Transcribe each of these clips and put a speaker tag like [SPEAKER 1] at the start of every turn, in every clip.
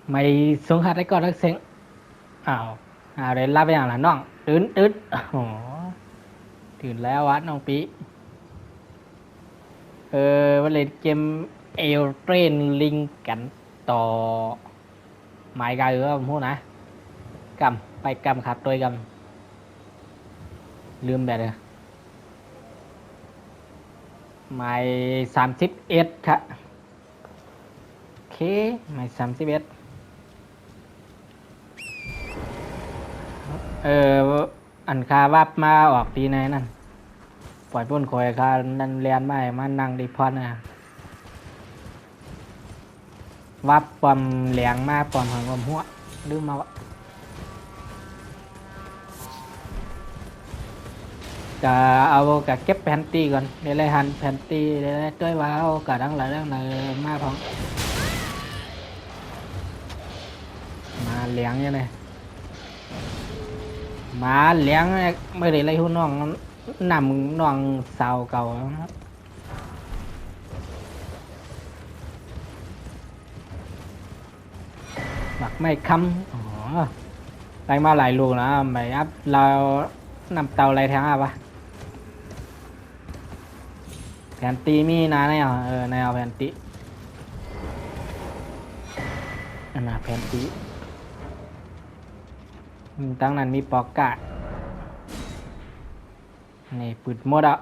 [SPEAKER 1] mày xuống hạt đấy con nó xinh ảo đấy la với làน้องตื่นโอ้ตื่นแล้ววะน้องปีวันเล่นเกมเอลเทรนลิงกันต่อหมายกายหรือว่าผมพูดนะกำไปกำขาดตัวกำลืมแบบเลยหมาย31ครับโอเคหมาย31อันคาวับมาออกปีไหนนั่นปล่อยป้นคอยคานั่นเรียนไม่มานั่งดีพอนนะวับปอมเหลียงมาปอมหังปอมหัวลืมมาวะจะเอากับเก็บแผ่นตีก่อนเดี๋ยวเลยหันแผ่นตีเดี๋ยวเลยต้วยว้าวกับดังหลายมาพองมาเหลียงยังไงมาเหลียงไม่ได้เลยหุ่นน้องนำน้องสาวเก่าหมักไม่ค้ำอ๋อไปมาหลายลูกนะไม่อัพเรานำเตาอะไรแทงอ่ะปะแผ่นตีมีนะเนี่ยในเอาแผ่นตีอันน่ะแผ่นตีตั้งนั้นมีปอกกะนี่ปืดหมดอ่ะ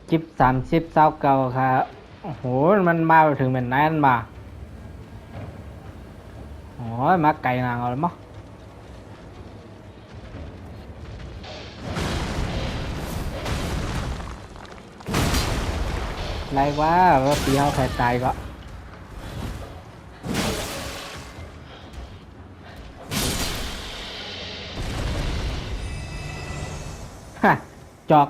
[SPEAKER 1] จิบ30เศร้าเก่าครับโอ้โหมันมาถึงเป็นนั้นมาโอ้ยมาไก่นางเอาเลยมั้งไรว่าปีเขาใครตายก็จอก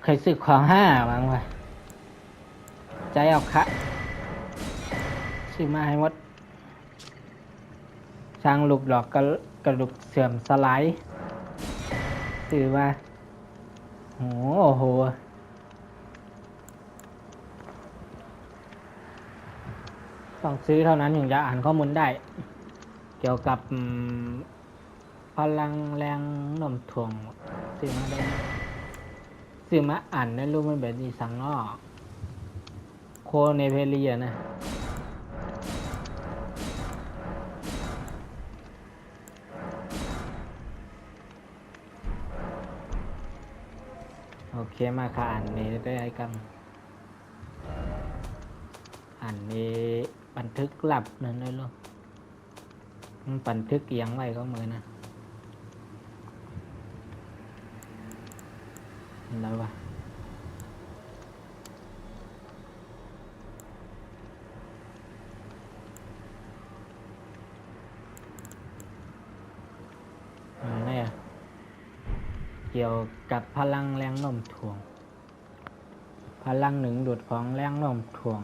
[SPEAKER 1] เคยซื้อของ5บ้างวะใจเอาคะซื้อมาให้หมดช่างลูกดอกกระดูกเสื่อมสลายซื้อมาโอ้โหต้องซื้อเท่านั้นถึงจะอ่านข้อมูลได้เกี่ยวกับพลังแรงโน้มถ่วงซื้อมาได้ซื้อมาอ่านได้รู้มันแบบนี้สังนอโคเนเพลียนะโอเคมาค่ะอ่านนี้ได้กันอ่านนี้บันทึกหลับนั่นเลยลูกมันบันทึกเอียงไว้ก็เหมือนนะอะไรวะนี่เกี่ยวกับพลังแรงโน้มถ่วงพลังหนึ่งดูดของแรงโน้มถ่วง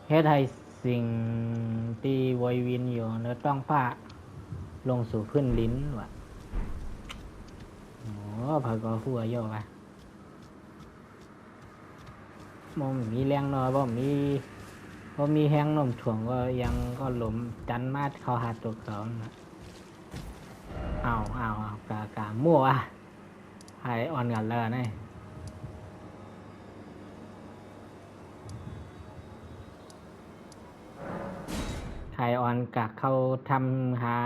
[SPEAKER 1] เฮ็ดให้สิ่งที่วนเวียนอยู่เนื้อต้องผ้าลงสู่พื้นลิ้นวะโอ้พากอหัวโยกอะมองมีแรงน้อยบ่มีแห้งโน้มถ่วงก็ยังก็หลมจันมาเขาหาตัวเขาเอากามั่วอ่ะให้อ่อนกันเลยนี่ไทยออนกะเขาทำหา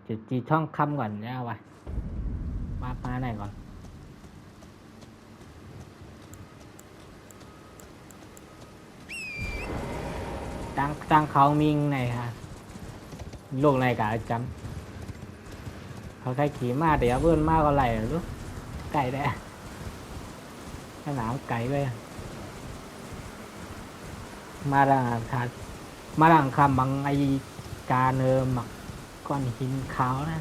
[SPEAKER 1] จุดจีท่องคำก่อนเนี่ยว่ะมาไหนก่อนตั้งเขามิงไหนฮะลูกไหนกะจำเขาใครขี่มาเดี๋ยวเพื่อนมาก็ไหลหรือไก่ได้ขนาดไก่ไปมาดังขาดมาดังคำบางไอการหมักก้อนหินขาวนะ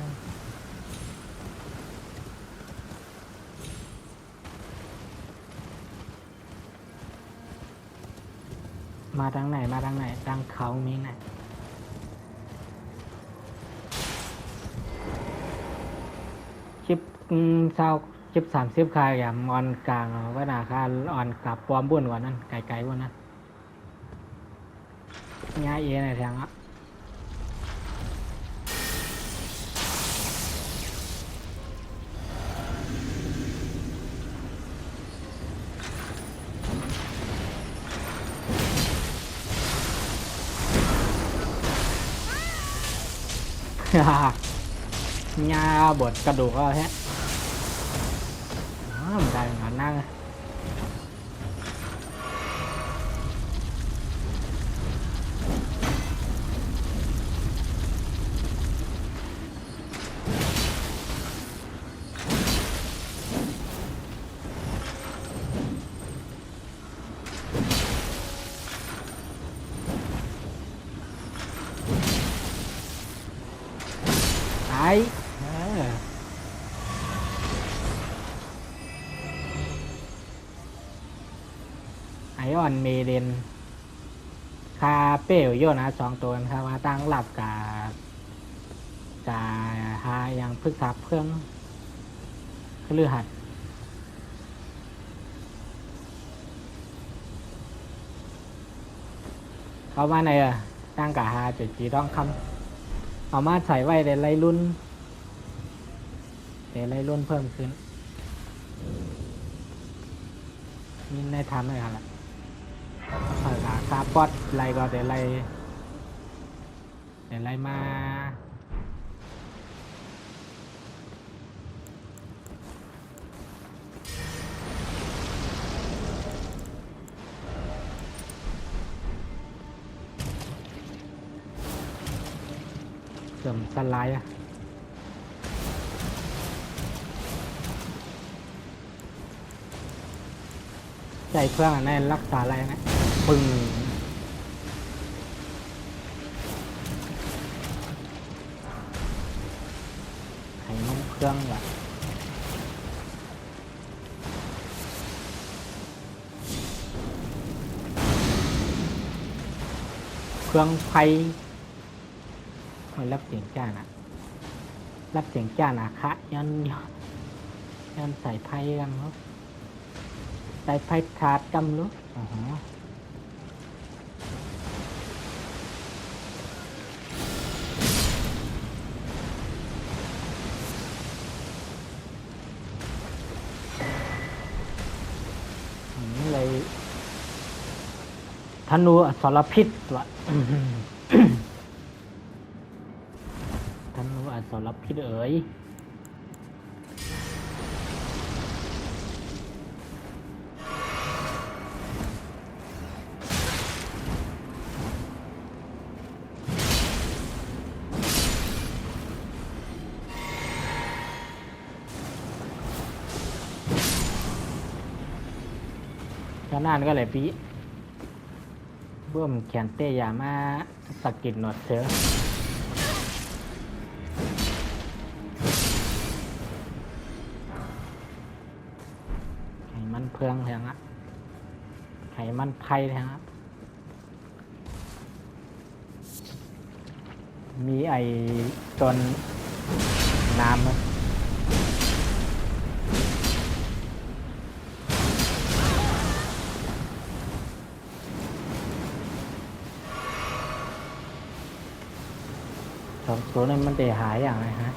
[SPEAKER 1] มาทางไหนทางเขามีไหนชิปเศร้า 10 30คายอย่างออนกลางก็น่าค่าออนกับปอมบุ่นกว่านั้นไกลๆกว่านั้นง่ายเองในทางอ่ะ ญาบดกระดูกก็แฮะมันได้งานนั่งไอ้ไอออนเมเดนคาเปลโยนะ2 ตัวนะครับว่าตั้งหลับกับหาอย่างพึกษาเพื่องคือลือหัดเขามาในตั้งกับหาจุดจีต้องคำเอามาใส่ไว้ในไรรุ่นเพิ่มขึ้นนี่ในทำเลยครับภาษาคาปอดไรก็เดี๋ยวไรมาเสริมสไลด์ใจเพื่อนในรักษาอะไรนะปึงไข่นมเครื่องว่ะเครื่องไฟไม่รับเสียงจ้านะรับเสียงจ้านะคะยันใส่ไพ่กันครับใส่ไพ่ถาดจำรู้อ๋อเลยธนูอสรพิษว่ะธนูอสรพิษเอ๋ยฉะนั้นก็เลยปีร่วมแขนเตยามาสกิดหนวดเสือไขมันเพืองแทงอ่ะไขมันไผ่แทงอ่ะมีไอจนน้ำ2 ตัวนั้นมันเตะหายอย่างไรฮะ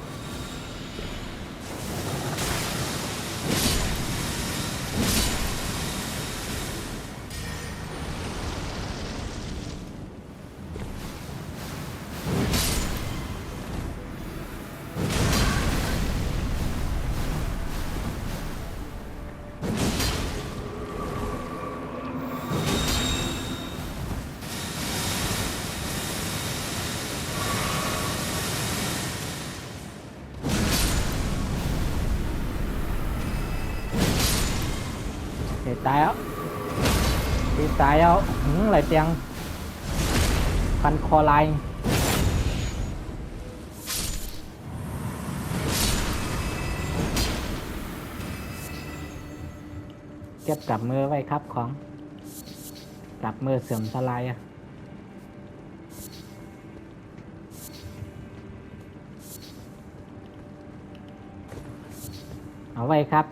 [SPEAKER 1] ตายแล้วตายแล้วอะไรเตียงพันคอลายเก็บกับมือไว้ครับของกับมือเสื่อมสลาย เอาไว้ครับ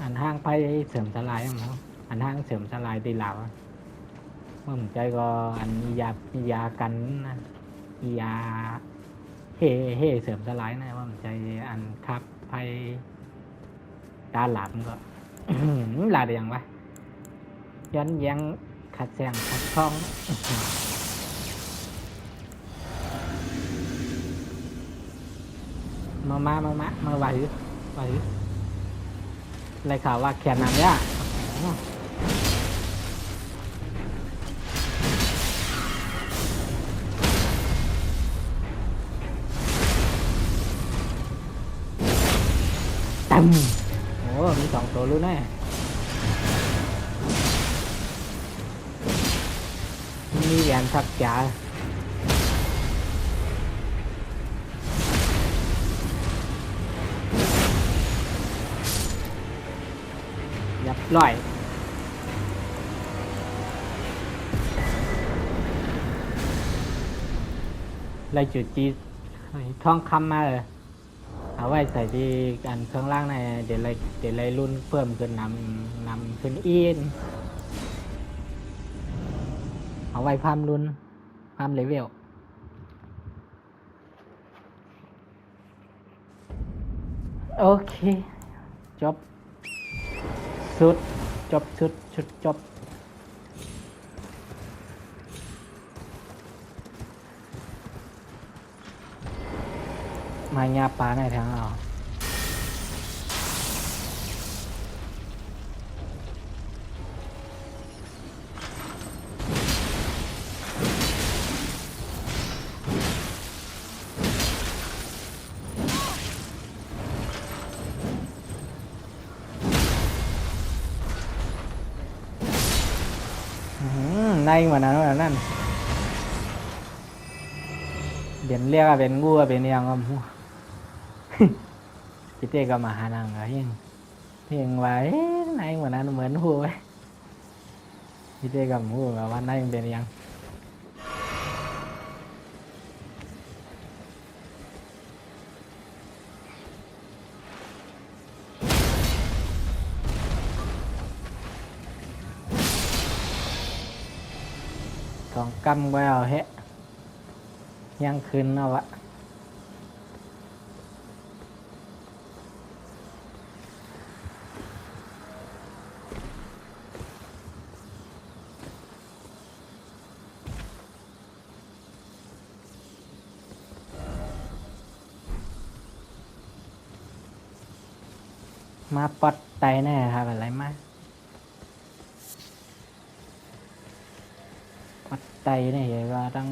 [SPEAKER 1] อันห้างไปเสริมสลายมั้งอันห้างเสริมสลายตีเหล่าเมื่อผมใจก็อันมียากันนะมียาเฮ่เสริมสลายนะว่าผมใจอันครับไปตาหลับก็ หลาดอย่างวะย้อนแย้งขัดแสงขัดข้องมาไหวอะไรข่าวว่าแขนนำเนี่ยตึมโอ้มีสองตัวรู้แน่มีแหวนสักจ๋ายับร้อยไล่จุดจีทองคำมาเลยเอาไว้ใส่ที่กันเครื่องล่างในเดี๋ยวไรรุ่นเพิ่มขึ้นนำขึ้นอีนเอาไว้พามรุ่นพามเลเวลโอเคจบสุดจบชุดจบมาญาปลาในทางเราในเหมือนนั้นเดี๋ยวเรียกว่าเป็นงูเป็นยังก็มูพี่เต้ก็มาหานังเหรอยังไว้ในเหมือนนั้นเหมือนหัวไว้พี่เต้ก็มูว่าในเป็นยังสองกำไว้เอาเฮะยังคืนเอาวะมาปอดไตแน่ครับอะไรมาปอดไตนี่เห็นว่าตั้ง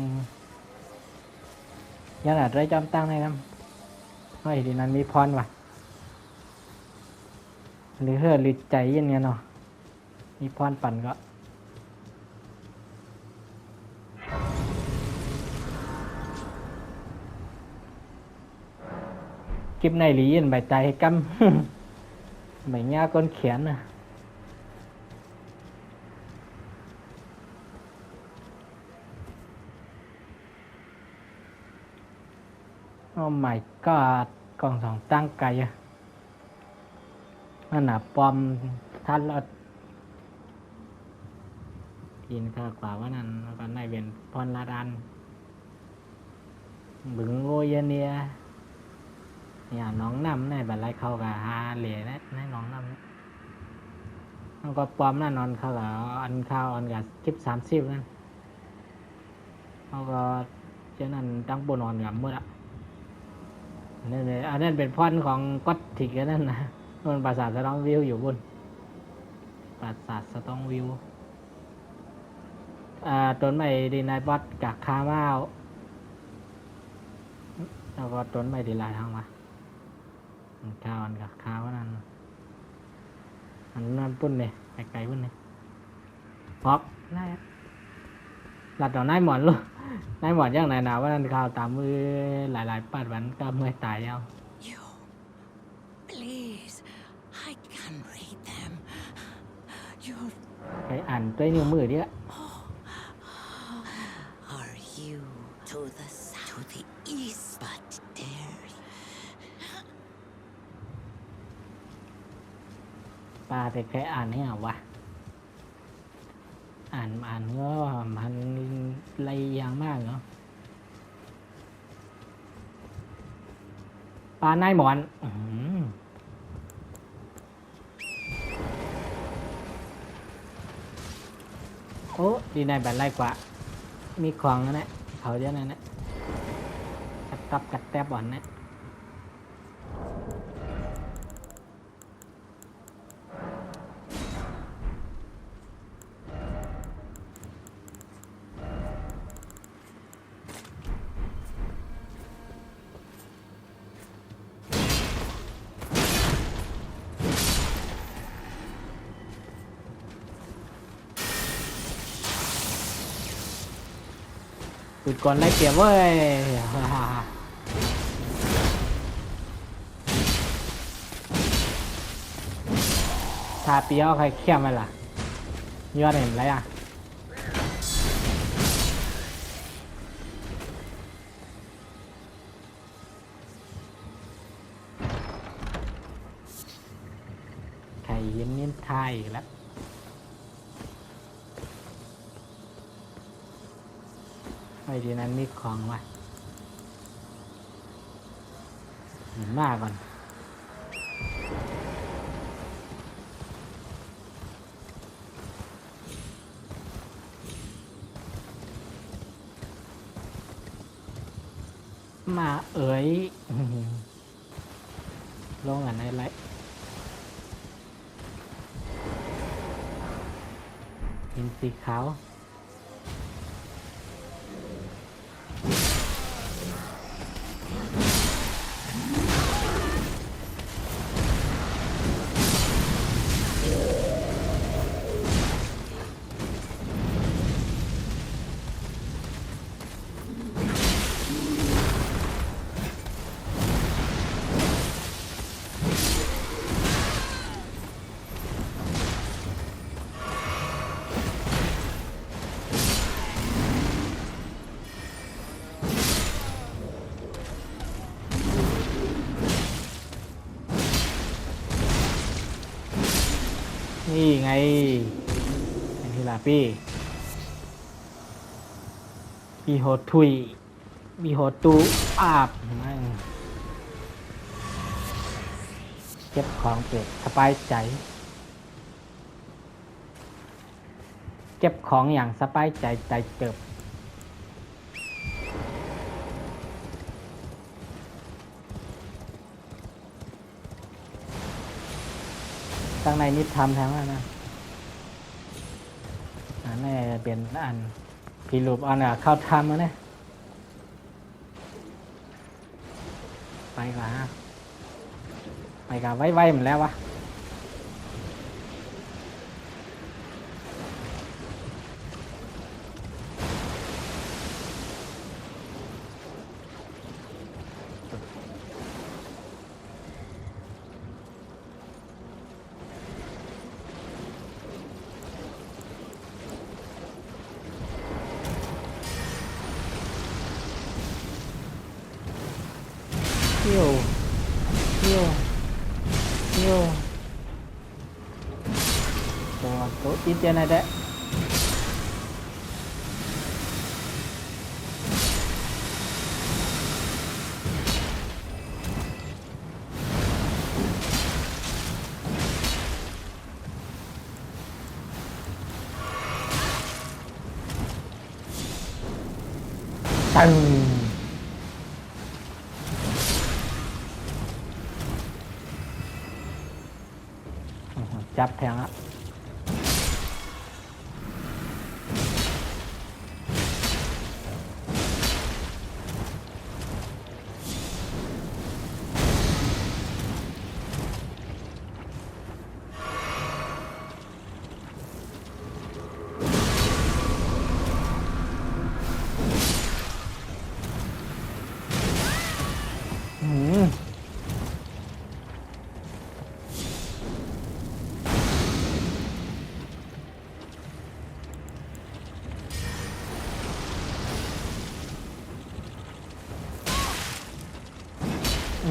[SPEAKER 1] ยันอะไรจอมตั้งในน้ำเฮ้ยดีนั้นมีพรว่ะหรือหรือใจเย็นเนาะมีพรปั่นก็คลิปในหลีเย็นใบใจกำใบหญ้าก้นเขียนน่ะโอ้ไม่ก็กล่องสองตั้งไกลอะนั่นน่ะปอมท่านรถยินข้ากว่าว่านั่นก็ในเป็นพรลาดันบึงโงเยเนียเนี่ยน้องน้ำในบัดไรเข้ากับฮาเหล่นะในน้องน้ำมันก็ปอมน่านอนเขากับอันข้าวอันกับ10-30นั่นเขาก็เจ้านั่นตั้งบนนอนกับมืดอ่ะนั่นเลยอันนั้นเป็นพรของก๊อตถิกนั่นนะมันปราสาทสตองวิวอยู่บนปราสาทสตองวิวต้นไม้ดีนายบอสกับคาเมาแล้วก็ต้นไม้ดีลายทางมาข้าวอันกับข้าวนั่นอันนั้นปุ่นเลยไกลๆปุ่นเลยพอกได้หลัดต่อนายหมอนลูกนายหมอนย่างไหนหนาวว่านั่นข้าวตามมือหลายๆปัดวันก็เมื่อยตายเอาใครอ่านด้วยนิ้วมือดิละ
[SPEAKER 2] Are you to the east, but dare
[SPEAKER 1] ปลาแต่แค่อ่านให้เอาวะอ่านก็มันไรอย่างมากเนาะปลานายหมอนโอ้ดีนายแบบไรกว่า มีของนะเนี่ยเขาเยอะนะเนี่ยกัดแตบบ่อนเนี่ยจุดก่อนไล่เปรียบเว้ยทาเปียวใครเข้มไปล่ะยอดเห็นไรอ่ะไข่เย็นเน้นไทยแล้วไอ้ทีนั้นมีของว่ะมากก่อนมาเอ๋ยลงอันไหนไรหินสีขาวนี่ไงอันที่ลาพี่โหดทุยมีโหดตูอาบมั่งเก็บของเก็บสบายใจเก็บของอย่างสบายใจใจเกิบตั้งในนิดทำทั้งนั้นนะอันนี้เป็นอันพีรูปอันน่ะเข้าทำแล้วเนี่ยไปก่อนไว้หมดแล้ววะเที่ยวตัวอีเจนอะไรตึงจับแทงอ่ะ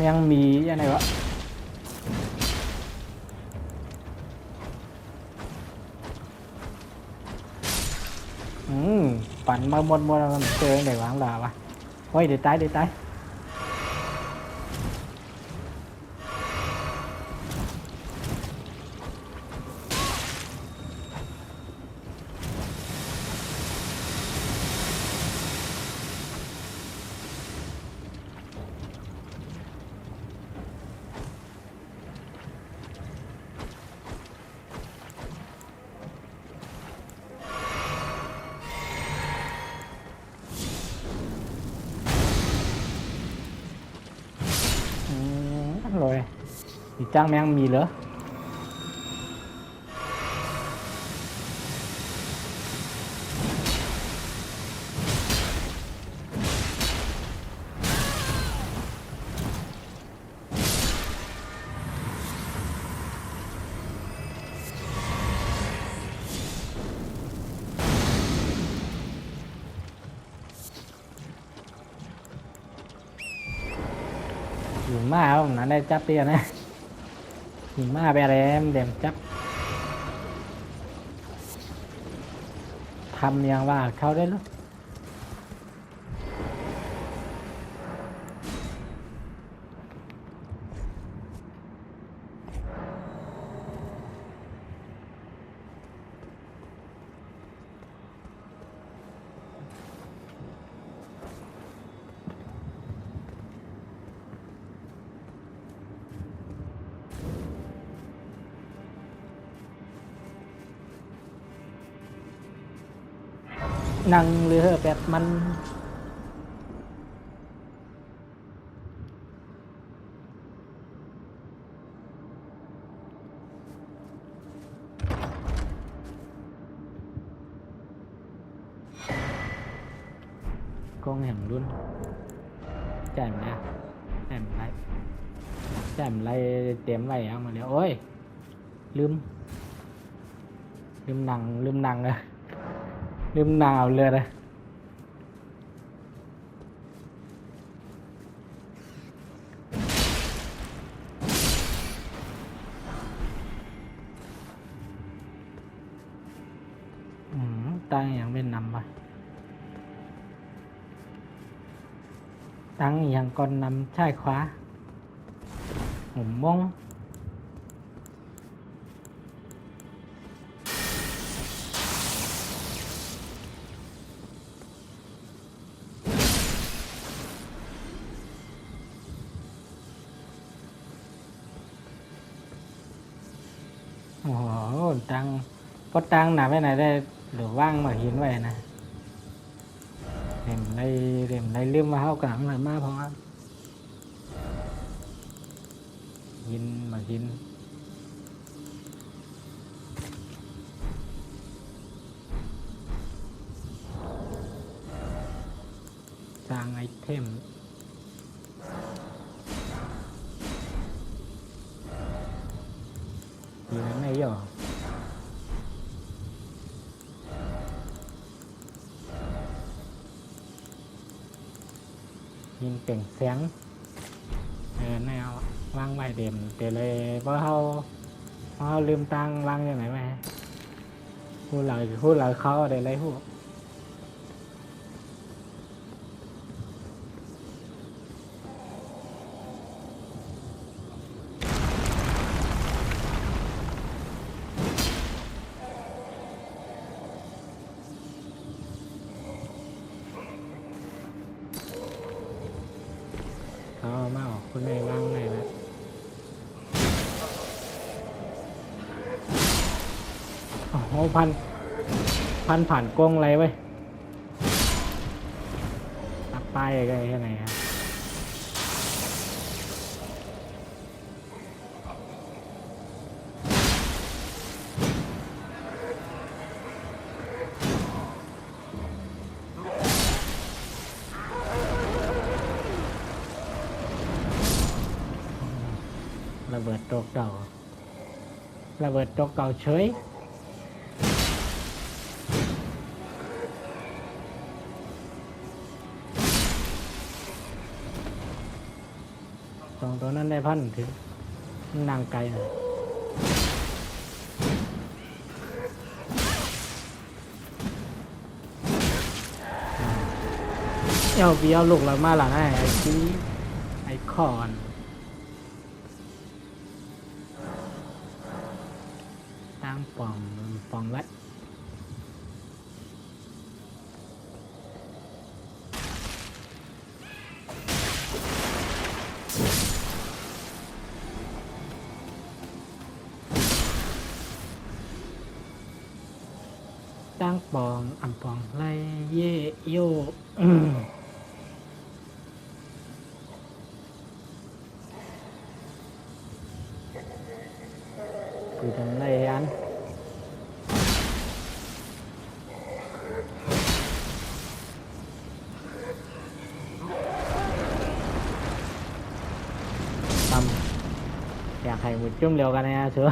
[SPEAKER 1] ยังมียังไงวะ นมาหมดมันเจอไหนวางหลาวะโอ้ยเดี๋ยวตายอร่อยอีจ้างแมงมีเหรอยู่มาเอาผมนั้นได้จับเตี้ยนะหิมะไปอะไรเดมจับทำยังว่าเขาได้หรอนั่งเรือแบบมันกองแห่งรุ่นแจ่มนะแจ่มไรเต็มไรเอามาเดี๋ยวโอ้ยลืมหนังเลยลืมหนังเอาเรือเลยตั้งอย่างเป็นนำไปตั้งอย่างก่อนนำใช่ขวาผมมองโอ้โหตั้งก็ตั้งหนาไปไหนได้หรือว่างมาหินไว้นะเร็มไรลืมมาเข้ากลางเลยมากเพราะว่าหินมาหินสร้างไอเทมอยู่ในไม่ย่อยินเปล่งเสียงแนววางไว้เด่นเตเลยเพราะเขาลืมตังวางอย่างไหนไหมพูดเลยเขาเดี๋ยวเลยพูดเขามาออกคุณไม่วางไหนนะโอ้โหพันผ่านกล้องอะไรไว้ตับป้ายอะไรแค่ไหนครับระเบิดตกเก่าเฉยสองตัวนั้นได้พันถึงนางไก่นะ เอาเบี้ยวลูกเรามาหล่ะนะไอ้ที่ไอ้คอนตั้งป่องไว้ตั้งปองอ่ำปองไล่เย่โยคือทำไรอันทำอยากให้หมดจุ่มเร็วกันนะเสือ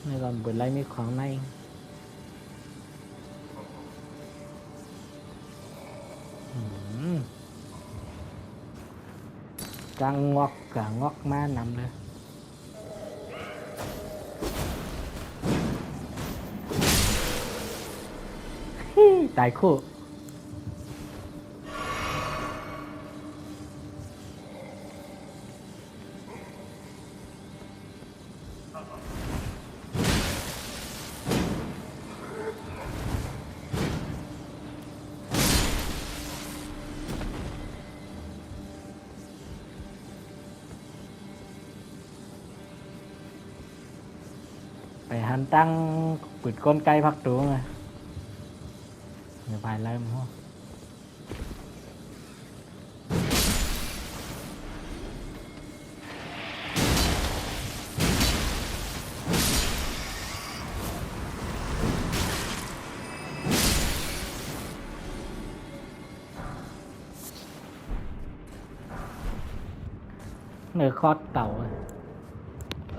[SPEAKER 1] ในก่อนเปิดไล่มีของในกังงอกกะงอกมานำเลยตายคู่ไปหันตั้งปืดก้นไก่พักตัวไงเดี๋ยวไปไล่มันหัวเนื้อคอดเต่า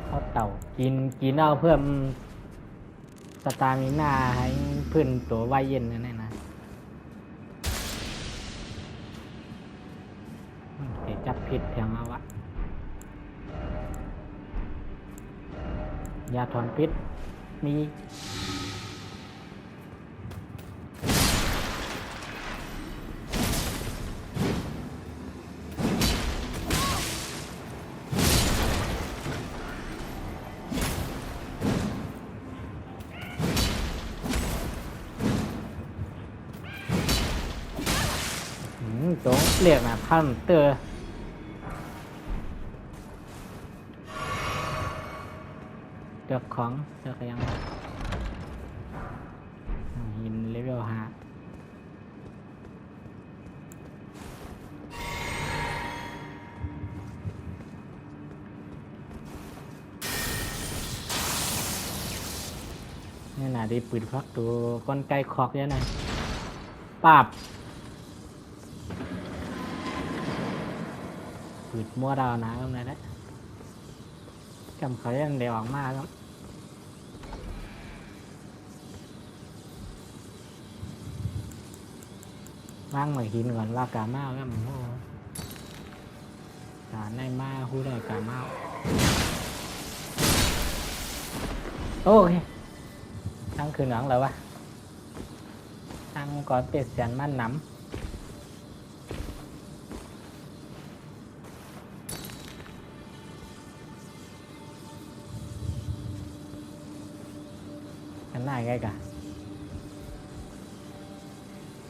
[SPEAKER 1] คอดเต่ากินเอาเพิ่มสตามิน่าให้พื้นตัวไวเย็นนั่นนะเดี๋ยวจับผิดแทงเอาวะยาถอนพิษมีตรงเรียกนะพันเตอร์เจ้าของเจ้ายังหินเลเวล5นี่น่ะได้ปืนพักตัวก้นไก่คอกเยอะหน่อยปาบปืนมั่วดาวนะก็เลยนะจำเขายังเดี๋ยวออกมาครับว่างหน่อยหินก่อนว่ากาเมาก็มันโง่กาในมาคู่ได้กาเมาโอเคตั้งคืนหลังแล้ววะตั้งก่อนเป็ดเสียนมันน้ำกันหน้าไงกะ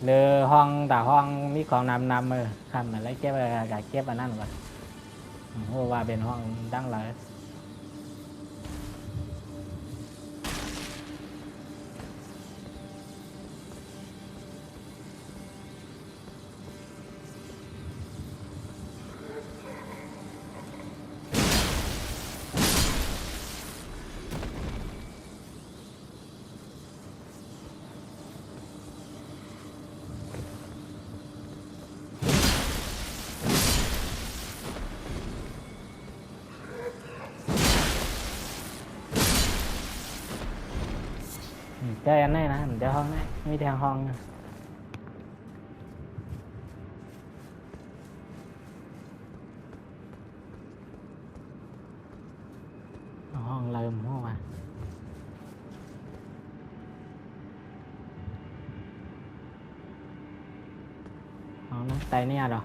[SPEAKER 1] เรือห้องแต่ห้องมีของนำทำอะไรเก็บอะไรกับเก็บอันนั้นก่อนโอ้ว่าเป็นห้องดังเลย ใจอันไหนนะมันจะห้องไหนมีทางห้องนะห้องเริ่มห้องว่ะห้องนั้นไตเนี่ยหรอ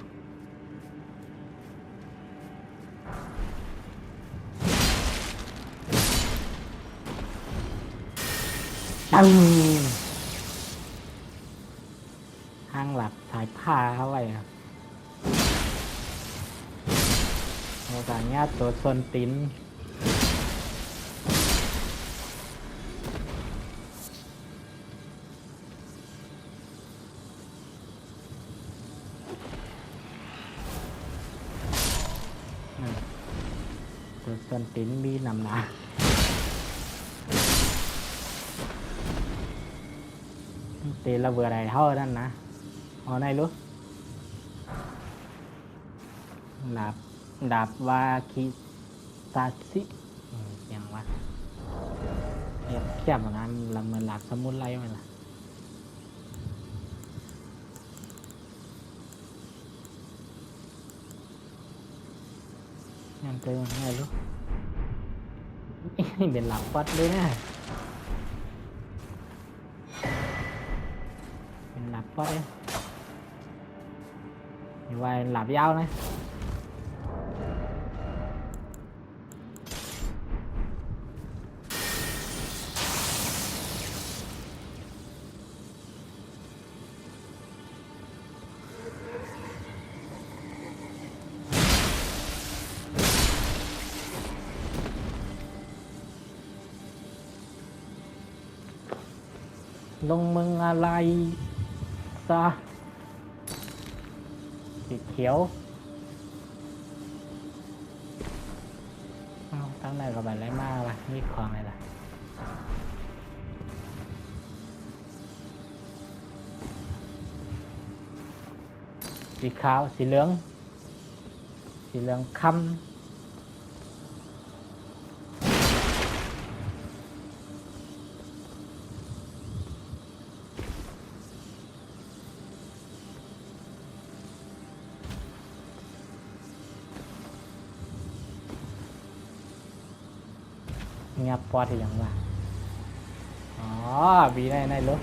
[SPEAKER 1] ตึ้งห้างหลับสายผ้าเข้าไปครับโอกาสเนี้ยตัวส่วนติ้นตัวส่วนติ้นมีนำหนาตีระเบิดอะไรเท่านั้นนะเอาไหนรู้ดาบวาคิซาซิอย่างวะเทียบกับนั้นละเหมือนหลับสมุนไพรไหมล่ะยังเจอไงรู้เป็นหลับวัดเลยนะเป็นหลับวัดเลยอยู่ไว้หลับยาวนะลงมึงอะไรซะสีเขียวตั้งไหนกับอะไรมากวะนี่ของอะไรล่ะสีขาวสีเหลืองค่ำเงียบปอดอย่างว่าอ๋อบีในรถ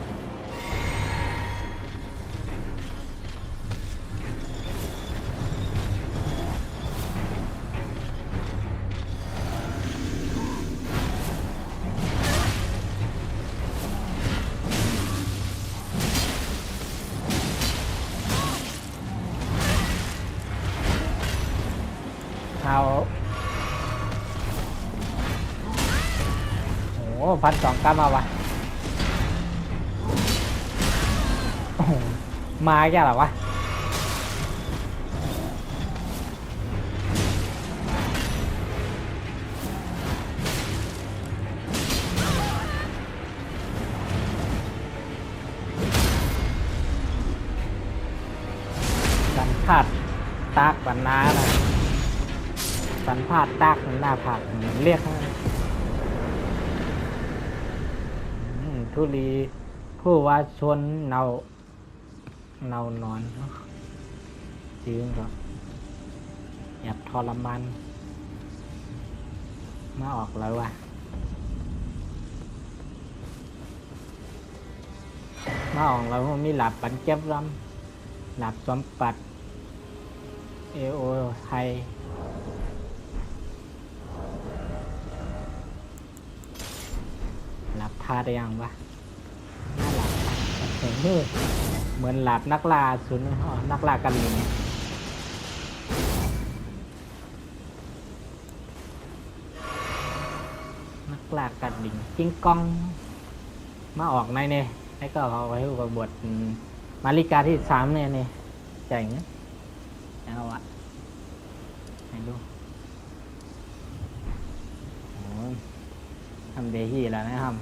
[SPEAKER 1] เอาพันสองกล้ามาวะมาแก่หรอวะสันพาดตากบันนานะสันพาดตากหน้าผากเรียกทุลีผู้ว่าชนเนานอนจืงก็หยับทรมานมาออกแล้วว่ะมาออกแล้วมีหลับปันเก็บรำหลับสมปัดเอโอไทยหลับทาได้ยังวะเหมือนหลับนักล่าสุนนักล่ากันลิงนักล่ากันลิงจิ้งกองมาออกในเนี่ยให้ก็เอาไว้อุปบทมาริกาที่3เนี่ยเจ๋งนะเอาอะให้ดูโอ้ทำเดฮีแล้วนะครับ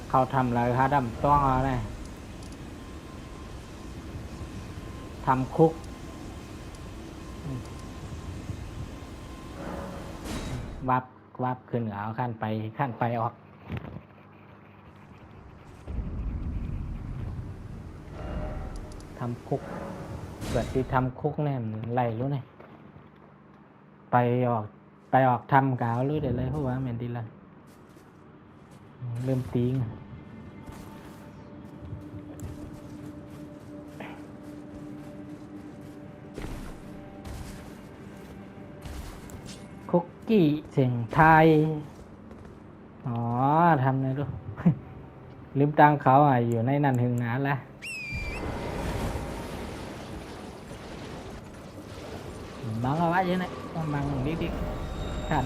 [SPEAKER 1] เขาทำอะไรครับดำต้องเอาไงทำคุกวับ วับขึ้นเอาขั้นไปออกทำคุกเกิดที่ทำคุกเนี่ยมันไรรู้เนี่ยไปออกทำกาวรู้เดี๋ยวเลยเพราะว่ามันดีละเริ่มตีงคุกกี้เสียงไทยอ๋อทำเลยลูก ลืมตังเขาอยู่ในนั้นหึงหนาละบังเอาไว้ยังไงบังดิ๊กขัน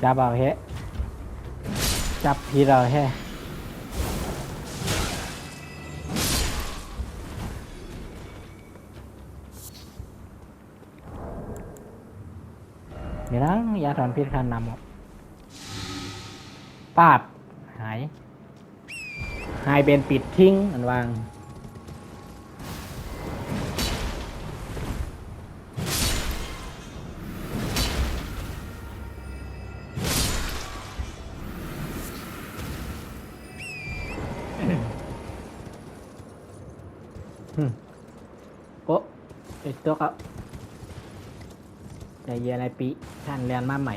[SPEAKER 1] จับเอาเฮจับพี่เราเฮเดี๋ยวนะยาถอนพิษคันนำออกปาบหายเป็นปิดทิ้งอันวางโป๊ะไอ้ตัวครับใจเย็นไอ้ปีท่านเรียนมาใหม่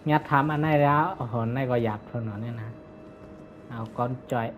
[SPEAKER 1] งัดทำอันไหนแล้วโอ้โหไหนก็หยาบทนหน่อยเนี่ยนะเอาก้อนจอย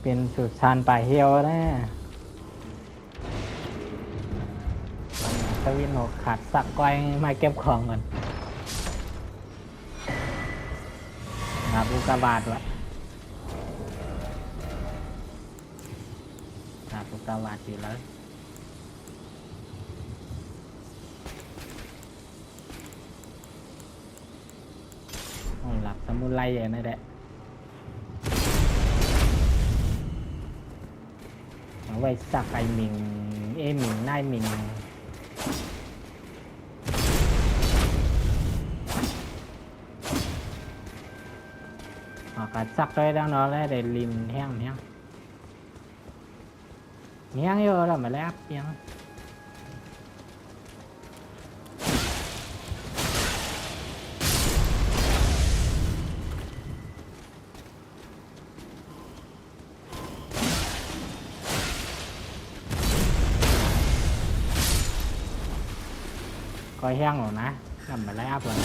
[SPEAKER 1] เป็นสุดชานป่าเฮียวนะสวินโหกขาดสักก้อยมาเก็บของก่อนหาบุกบาทวะหาบุกบาทอยู่แล้วหลับสมุนไพรอย่างนั้นแหละเอาไว้สักไอหมิงหมิงนายหมิงการสักด้วยดังนั้นแล้วได้ลิมแห้งเยอะแล้วมาแล้วยังก็แห้งหรอนะทำมาแล้วเพื่อน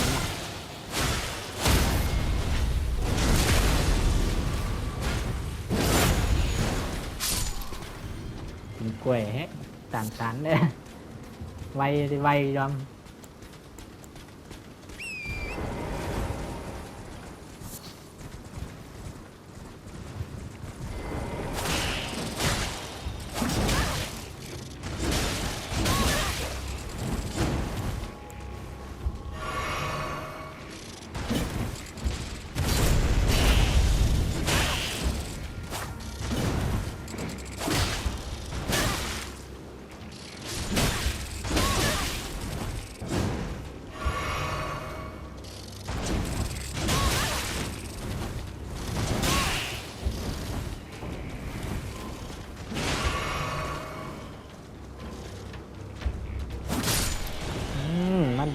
[SPEAKER 1] กินกล้วยเฮ้ตันเลยไวยอม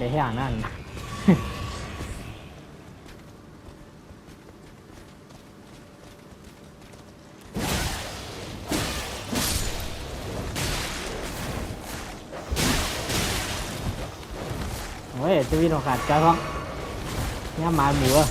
[SPEAKER 1] ได้แค่นั้น โอ้ยจะวิ่งออกขาดใจพ้องเนี่ยหมาหมูอะ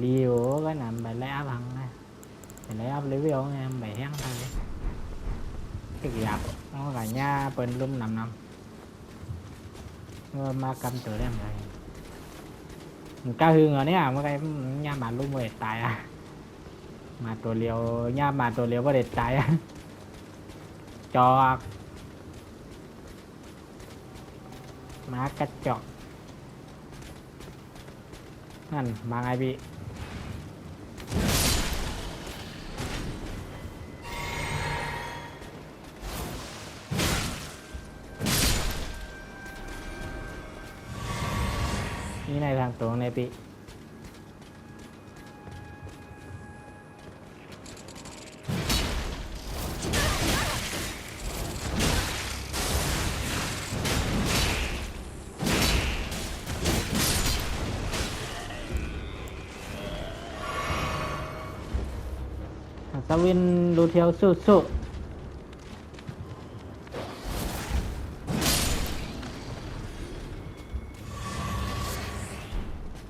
[SPEAKER 1] liều cái nằm bài lấy áp hằng này bài lấy áp lấy video nghe bài hén thôi cái giặc nó là nha bên lum nằm ma cầm từ đem rồi cao hương rồi nè mấy cái nha mà lum về tài à màตัวเลียวnha màตัวเลียวก็เด็ดตายอะจอกมากระจอกนั่นมาไงพี่นี่ในทางตรงในปีสวินดูเทียวสู้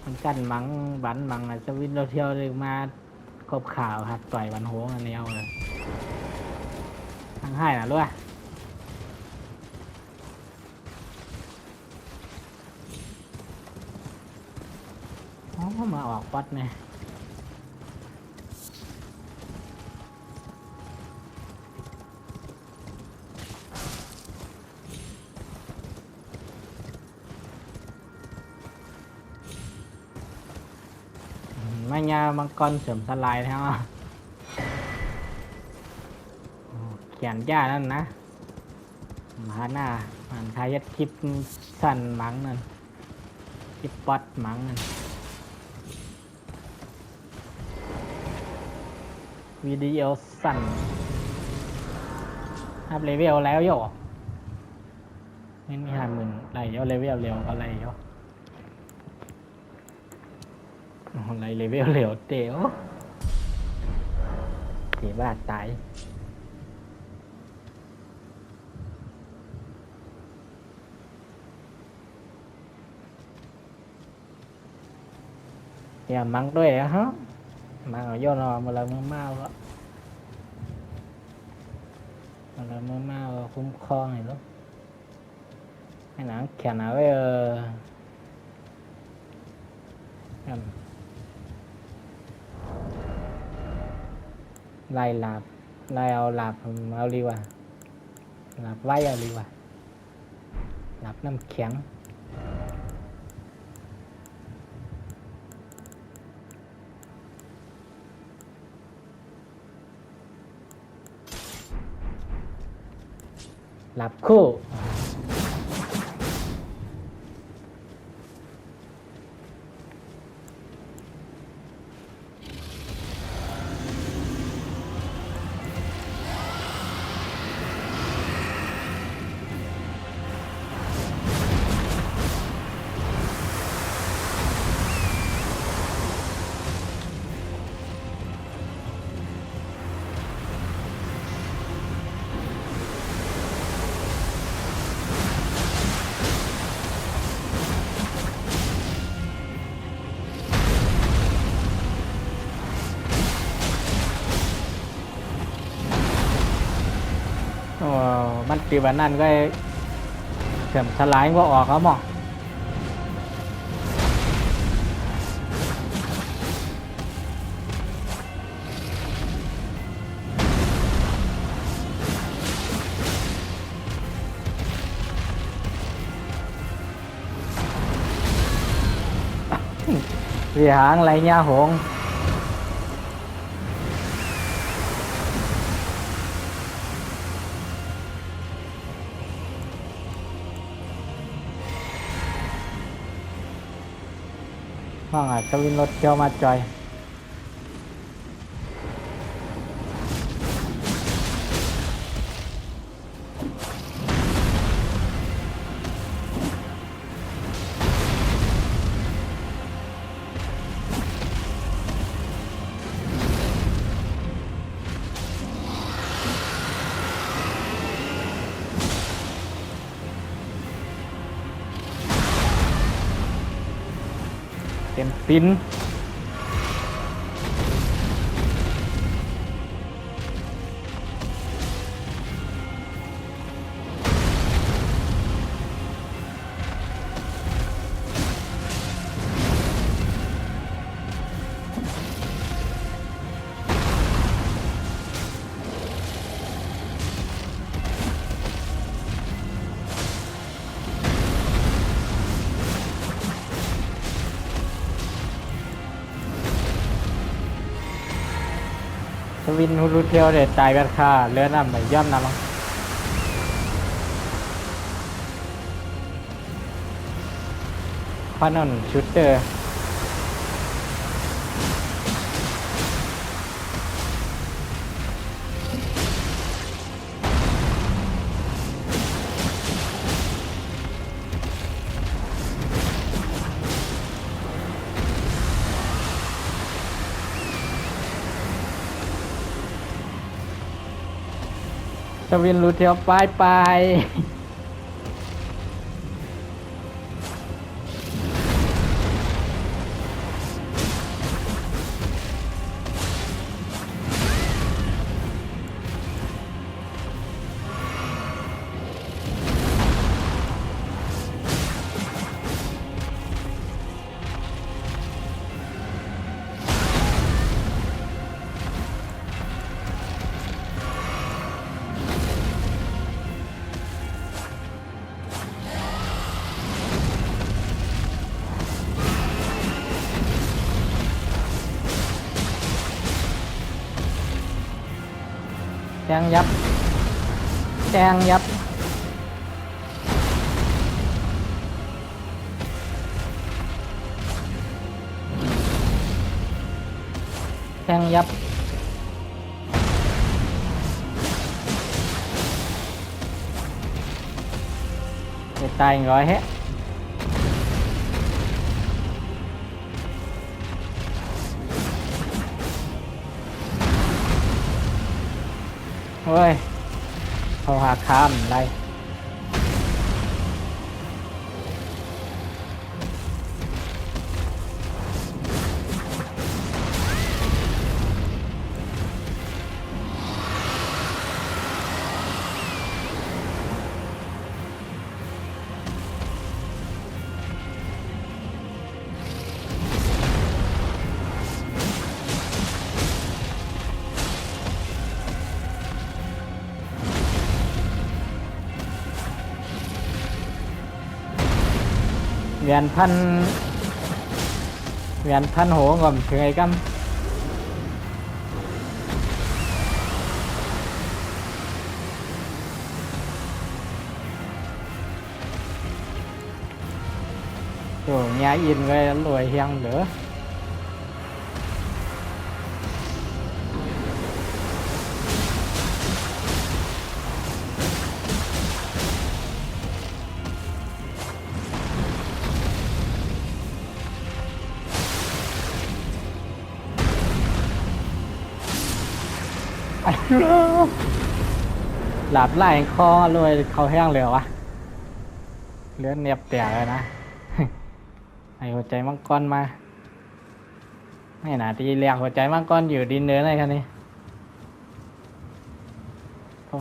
[SPEAKER 1] มันกันมังบันมังสวินดูเทียวเลยมาครบข่าวครับต่อยบันโหงอันนี้เอาเลยทั้งให้นะรู้ป่ะอ๋อมาออกปัดเนี่ยไม่ยามังกรเสริมสลายแล้วเขียนย่านั่นนะมาหน้ามันทายคลิปสั้นมังนั่นคลิปป๊อตมังนั่นวิดีโอสั้นอัพเลเวลแล้วโย่ไม่มี50,000ไรโย่เลเวลเร็วก็ไรโย่อะไรเลเวลเหลวเต๋วสีบ้าตายอย่ามังด้วยฮะมังเอาย่อนอมาแล้วมือเมาแล้วมาแล้วมือเมาคุ้มครองไงลูกให้หนังแขนเอาไว้ไล่หลับไล่เอาหลับเอาดีกว่าหลับไว้เอาดีกว่าหลับน้ำแข็งหลับคู่มันปีวันนั้นก็เสื่อมสลายก็ออกแล้วหมอ วิหางไรยาหงห้องอ่ะกวินรถเกียวมาจอยเต็มปิ้นสวินฮูรูเทียวเด็ดตายกันค่ะเลือดน้ำไหลย่อมน้ำมั้งพานนชุดเตอร์สวินรูเทียวไปแทงยับแทงยับแทงยับจะตายร้อยแฮะเฮ้ยเขาหาข้ามไรเวียนพันโหก่อนถึงไอ้กัมโอ้ยาอินไว้รวยเฮียงเหลือหลับไหล่คอรวยเขาแห้งเลยวะเลือดเนียบแตกเลยนะ ไอหัวใจมังกรมาไม่น่าตีแหลกหัวใจมังกรอยู่ดินเนื้อเลยคันนี้เพราะ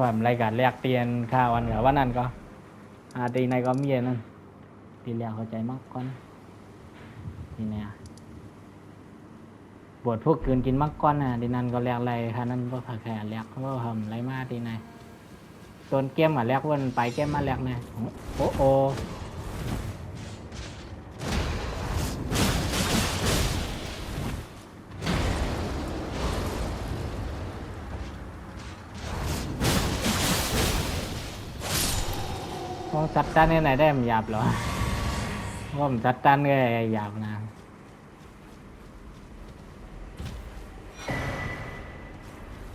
[SPEAKER 1] ผมรายการแลกเตียนข้าวันกับวันนั้นก็ตีในก็มีนั่นตีแหลกหัวใจมังกรนี่เนี่ยบวชพวกกืนกินมังกรดินนั้นก็แลกอะไรค่ะนั่นก็ผักแข่แลกเพราะว่าทำไรมาตีในโซนเกมแลกวันไปเกมมาแลกเนี่ยโอ้ องจัดการในไหนได้มันหยาบเหรอว่าผมจัดการก็หยาบนะ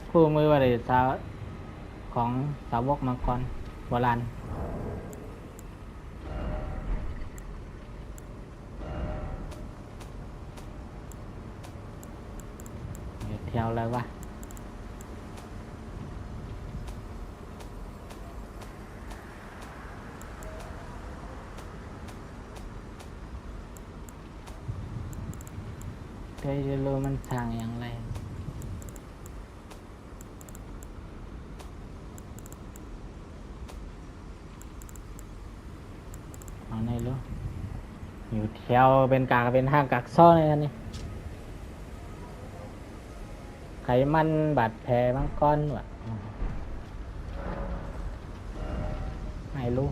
[SPEAKER 1] คู่มือว่าเลยสาวของสาวกมังกรโบราณเดี๋ยวเที่ยวเลยวะเดี๋ยวจะรู้มันทางอย่างไรเอาไหนรู้อยู่แถวเป็นกากเป็นห้างกักซ่อในกันนี่ไขมันบาดแผลบางก้อนวะไม่รู้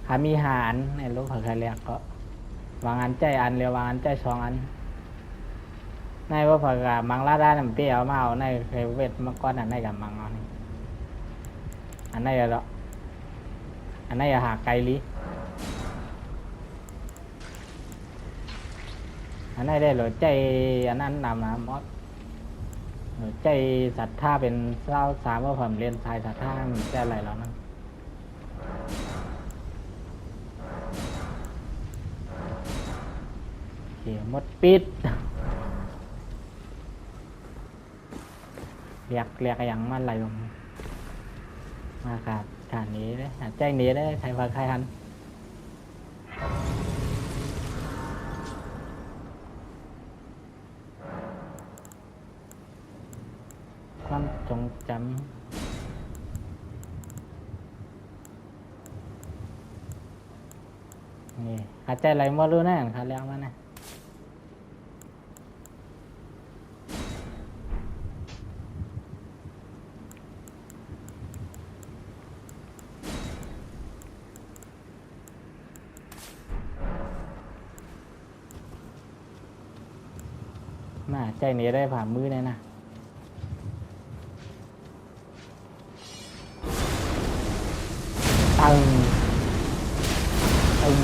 [SPEAKER 1] หามีหารในรู้เขาใครเรียกก็วางอันใจอันเรียววางอันใจสองอันในว่าผักมังลาด้านเปรี้ยวมาเอาในเคยเวทมาก้อนอันในกับมังเอานี่อันในอะไรอันในหาไกลลิอันในได้หรอใจอันนั้นนำนะมอสใจศรัทธาเป็นเล่าสามว่าผมเรียนสายศรัทธามันจะอะไรแล้วนั่นโอเคหมดปิดเรียกอย่างมันอะไรผมมาขาดขาดนี้ได้แจ้งนี้ได้ใครพาใครหันความทรงจำนี่หาใจไหลมารู้แน่ขาเรียกมานะมาใจนี้ได้ผ่ามือเลยนะตึง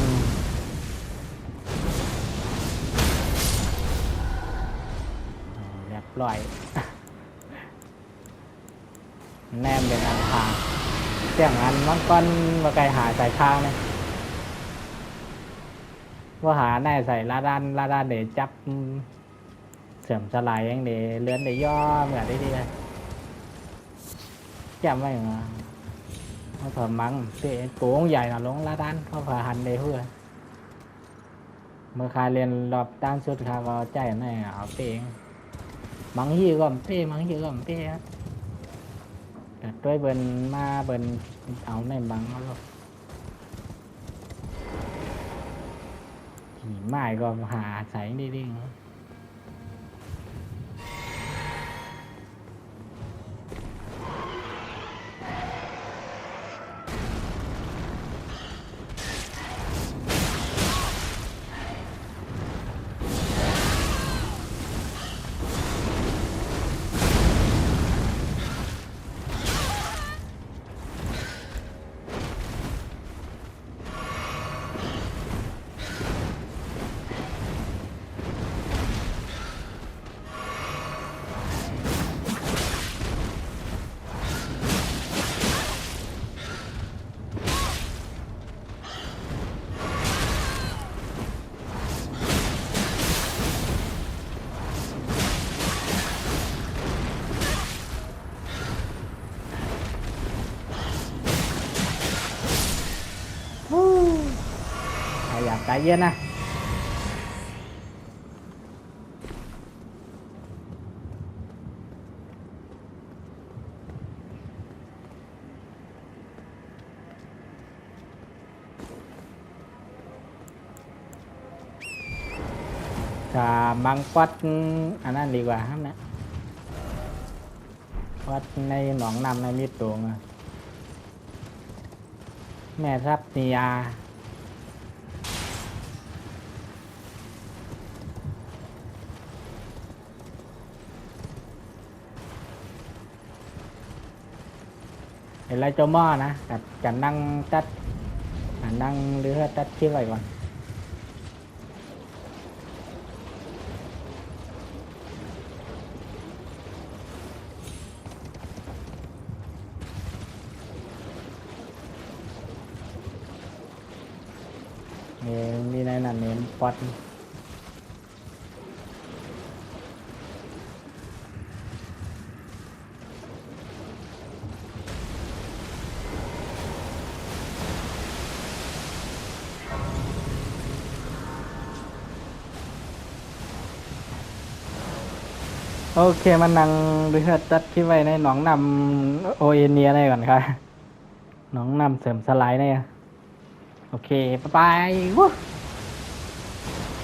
[SPEAKER 1] เรียบร้อยแนมเป็นอันทางเสียงอันมันก้อนมาไกลหาใส่ข้างเลยว่าหาแน่ใส่ลาด้านเดี๋ยวจับเสื่อมสลายยังเดี๋ยวเลื่อนเดี๋ยวย่อเหมือนได้ดีเลยจำไว้เหรอเขาถอดมังเตะตัวใหญ่หน่ะลงลาด้านเขาผ่าหันเดี๋ยวเพื่อเมื่อคาเรียนรอบด้านสุดคาว่าใจนั่นเอาเตงมังยี่ก็เป้มังยี่ก็เป้แต่ด้วยเบิร์นมาเบิร์นเอาในบังเขาหรอกขี่ไม้ก็หาใส่ดีๆอยากใจเย็นนะจะบังปัดอันนั้นดีกว่าครับนะวัดในหนองนำในมิตรตัวแม่ทับนิยา ห็นไรโจาหม้อนะกันนั่งตัดนั่งหรือตัดคลิปไว้ก่อนมีในนั้นเนมปอดโอเคมันนั่งหรือตัดคลิปไว้ในหนองนำโอเอเนียได้ก่อนครับหนองนำเสริมสไลด์เนี่ยโอเค บ๊ายบายวู้